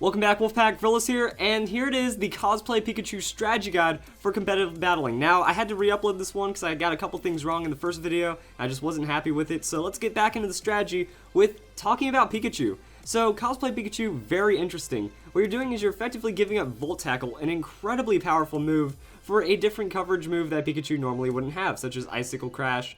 Welcome back, Wolfpack. Villas here, and here it is, the Cosplay Pikachu strategy guide for competitive battling. Now, I had to re-upload this one because I got a couple things wrong in the first video. I just wasn't happy with it, so let's get back into the strategy with talking about Pikachu. So, Cosplay Pikachu, very interesting. What you're doing is you're effectively giving up Volt Tackle, an incredibly powerful move for a different coverage move that Pikachu normally wouldn't have, such as Icicle Crash,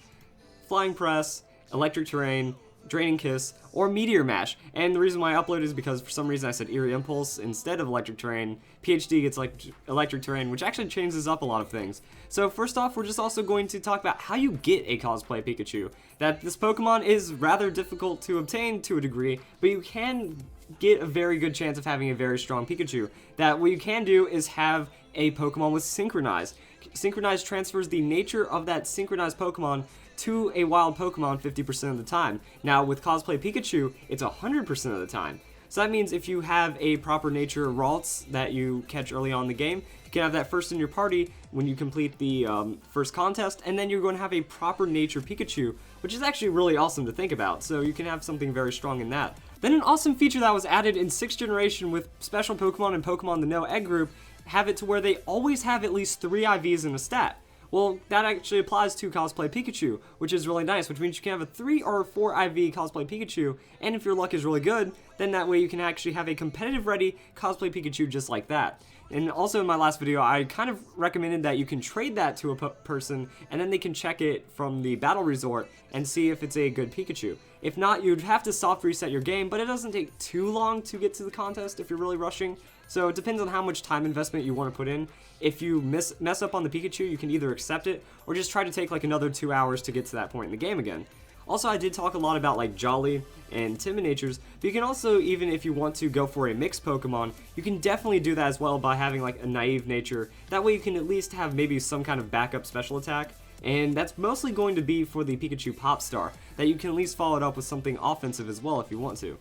Flying Press, Electric Terrain, Draining Kiss, or Meteor Mash. And the reason why I uploaded is because for some reason I said Eerie Impulse instead of Electric Terrain. PhD gets like Electric Terrain, which actually changes up a lot of things. So first off, we're just also going to talk about how you get a Cosplay Pikachu. That this Pokemon is rather difficult to obtain to a degree, but you can get a very good chance of having a very strong Pikachu. That what you can do is have a Pokemon with Synchronize. Synchronize transfers the nature of that synchronized Pokemon to a wild Pokemon 50% of the time. Now with Cosplay Pikachu, it's 100% of the time. So that means if you have a proper nature Ralts that you catch early on in the game, you can have that first in your party when you complete the first contest, and then you're going to have a proper nature Pikachu, which is actually really awesome to think about. So you can have something very strong in that. Then an awesome feature that was added in 6th generation with special Pokemon and Pokemon the No Egg group, have it to where they always have at least 3 IVs in a stat. Well, that actually applies to Cosplay Pikachu, which is really nice, which means you can have a 3 or 4 IV Cosplay Pikachu, and if your luck is really good, then that way you can actually have a competitive ready Cosplay Pikachu just like that. And also in my last video, I kind of recommended that you can trade that to a person, and then they can check it from the battle resort and see if it's a good Pikachu. If not, you'd have to soft reset your game, but it doesn't take too long to get to the contest if you're really rushing. So it depends on how much time investment you want to put in. If you mess up on the Pikachu, you can either accept it or just try to take like another 2 hours to get to that point in the game again. Also, I did talk a lot about like Jolly and Timid Natures, but you can also, even if you want to go for a mixed Pokemon, you can definitely do that as well by having like a Naive Nature. That way you can at least have maybe some kind of backup special attack. And that's mostly going to be for the Pikachu Pop Star, that you can at least follow it up with something offensive as well if you want to.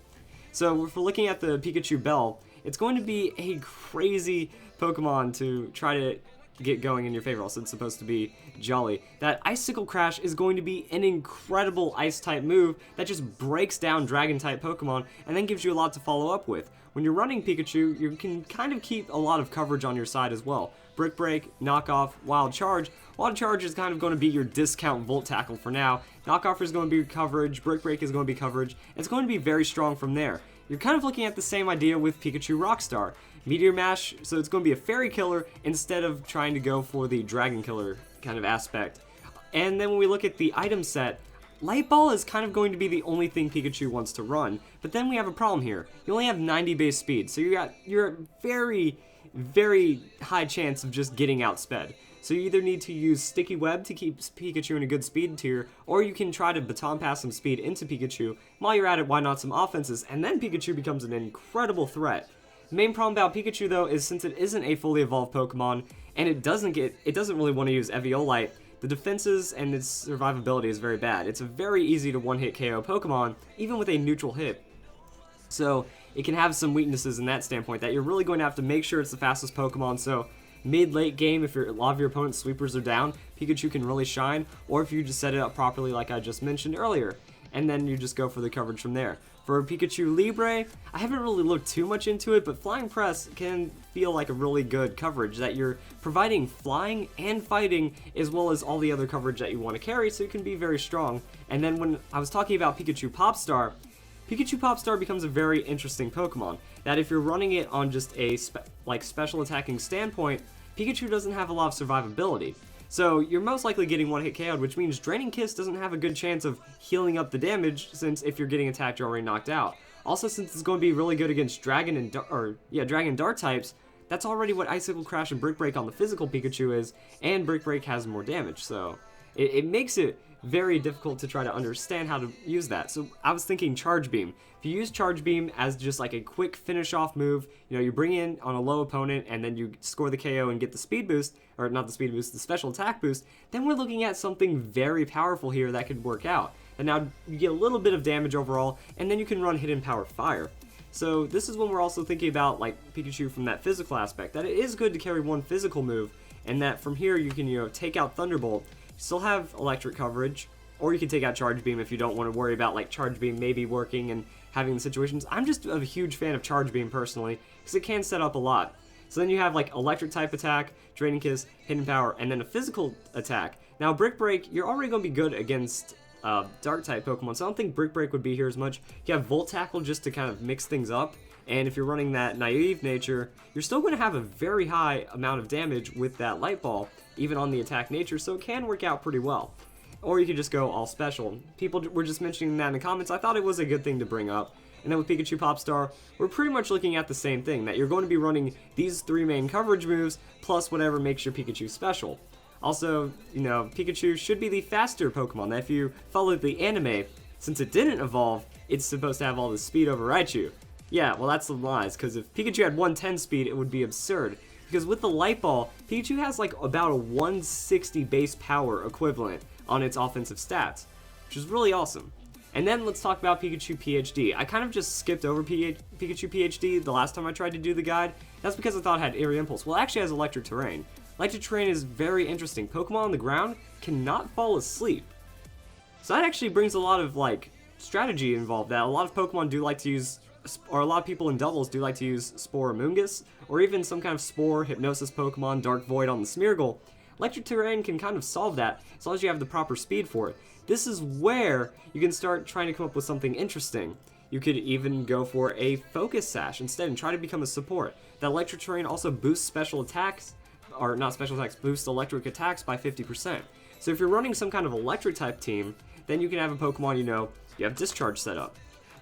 So if we're looking at the Pikachu Bell, it's going to be a crazy Pokemon to try to get going in your favor. Also, it's supposed to be Jolly. That Icicle Crash is going to be an incredible Ice-type move that just breaks down Dragon-type Pokemon and then gives you a lot to follow up with. When you're running Pikachu, you can kind of keep a lot of coverage on your side as well. Brick Break, Knockoff, Wild Charge. Wild Charge is kind of going to be your discount Volt Tackle for now. Knockoff is going to be coverage, Brick Break is going to be coverage. It's going to be very strong from there. You're kind of looking at the same idea with Pikachu Rockstar. Meteor Mash, so it's going to be a Fairy Killer instead of trying to go for the Dragon Killer kind of aspect. And then when we look at the item set, Light Ball is kind of going to be the only thing Pikachu wants to run. But then we have a problem here. You only have 90 base speed, so you're at very high chance of just getting outsped. So you either need to use Sticky Web to keep Pikachu in a good speed tier, or you can try to baton pass some speed into Pikachu. While you're at it, why not some offenses, and then Pikachu becomes an incredible threat. The main problem about Pikachu though is since it isn't a fully evolved Pokemon, and it doesn't really want to use Eviolite, the defenses and its survivability is very bad. It's a very easy to one-hit KO Pokemon, even with a neutral hit. So it can have some weaknesses in that standpoint, that you're really going to have to make sure it's the fastest Pokemon, so mid-late game, if a lot of your opponent's sweepers are down, Pikachu can really shine, or if you just set it up properly like I just mentioned earlier, and then you just go for the coverage from there. For Pikachu Libre, I haven't really looked too much into it, but Flying Press can feel like a really good coverage, that you're providing flying and fighting as well as all the other coverage that you want to carry, so it can be very strong. And then when I was talking about Pikachu Pop Star becomes a very interesting Pokemon, that if you're running it on just a special attacking standpoint, Pikachu doesn't have a lot of survivability. So you're most likely getting one-hit KO'd, which means Draining Kiss doesn't have a good chance of healing up the damage, since if you're getting attacked, you're already knocked out. Also, since it's going to be really good against Dragon and Dart types, that's already what Icicle Crash and Brick Break on the physical Pikachu is, and Brick Break has more damage, so it makes it very difficult to try to understand how to use that. So I was thinking Charge Beam. If you use Charge Beam as just like a quick finish off move, you know, you bring in on a low opponent and then you score the KO and get the speed boost, or not the speed boost, the special attack boost, then we're looking at something very powerful here that could work out. And now you get a little bit of damage overall, and then you can run Hidden Power Fire. So this is when we're also thinking about like Pikachu from that physical aspect, that it is good to carry one physical move, and that from here you can, you know, take out Thunderbolt, still have electric coverage, or you can take out Charge Beam if you don't want to worry about like Charge Beam maybe working and having the situations. I'm just a huge fan of Charge Beam personally, because it can set up a lot. So then you have like electric type attack, Draining Kiss, Hidden Power, and then a physical attack. Now Brick Break, you're already going to be good against dark type Pokemon, so I don't think Brick Break would be here as much. You have Volt Tackle just to kind of mix things up, and if you're running that naive nature, you're still going to have a very high amount of damage with that Light Ball, even on the attack nature, so it can work out pretty well. Or you could just go all special. People were just mentioning that in the comments. I thought it was a good thing to bring up. And then with Pikachu Pop Star, we're pretty much looking at the same thing, that you're going to be running these 3 main coverage moves, plus whatever makes your Pikachu special. Also, you know, Pikachu should be the faster Pokemon. That if you follow the anime, since it didn't evolve, it's supposed to have all the speed over Raichu. Yeah, well that's the lies, because if Pikachu had 110 speed, it would be absurd. Because with the Light Ball, Pikachu has like about a 160 base power equivalent on its offensive stats, which is really awesome. And then let's talk about Pikachu PhD. I kind of just skipped over Pikachu PhD the last time I tried to do the guide. That's because I thought it had Aerial Impulse. Well, it actually has Electric Terrain. Electric Terrain is very interesting. Pokemon on the ground cannot fall asleep. So that actually brings a lot of like strategy involved, that a lot of Pokemon do like to use, or a lot of people in doubles do like to use Spore Amoonguss, or even some kind of Spore, Hypnosis Pokemon, Dark Void on the Smeargle. Electric Terrain can kind of solve that, as long as you have the proper speed for it. This is where you can start trying to come up with something interesting. You could even go for a Focus Sash instead and try to become a support. That Electric Terrain also boosts special attacks, or not special attacks, boosts electric attacks by 50%. So if you're running some kind of electric type team, then you can have a Pokemon, you know, you have Discharge set up.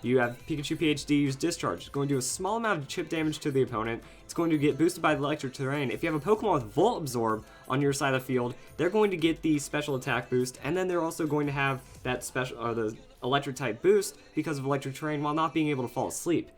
You have Pikachu PhD use Discharge. It's going to do a small amount of chip damage to the opponent. It's going to get boosted by the Electric Terrain. If you have a Pokemon with Volt Absorb on your side of the field, they're going to get the special attack boost, and then they're also going to have that special, or the electric type boost because of Electric Terrain while not being able to fall asleep.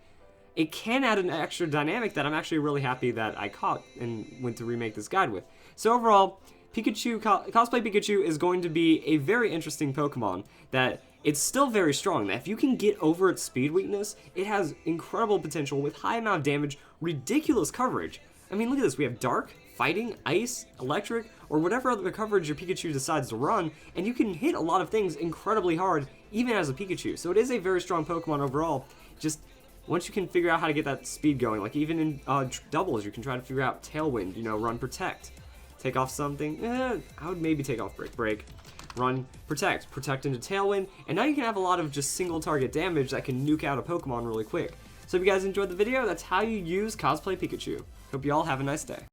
It can add an extra dynamic that I'm actually really happy that I caught and went to remake this guide with. So overall, Cosplay Pikachu is going to be a very interesting Pokemon that it's still very strong. That if you can get over its speed weakness, it has incredible potential with high amount of damage, ridiculous coverage. I mean, look at this. We have Dark, Fighting, Ice, Electric, or whatever other coverage your Pikachu decides to run, and you can hit a lot of things incredibly hard, even as a Pikachu. So it is a very strong Pokemon overall. Just once you can figure out how to get that speed going, like even in doubles, you can try to figure out Tailwind, you know, run Protect. Take off something, I would maybe take off Break. Run Protect into Tailwind, and now you can have a lot of just single target damage that can nuke out a Pokemon really quick. So if you guys enjoyed the video, that's how you use Cosplay Pikachu. Hope you all have a nice day.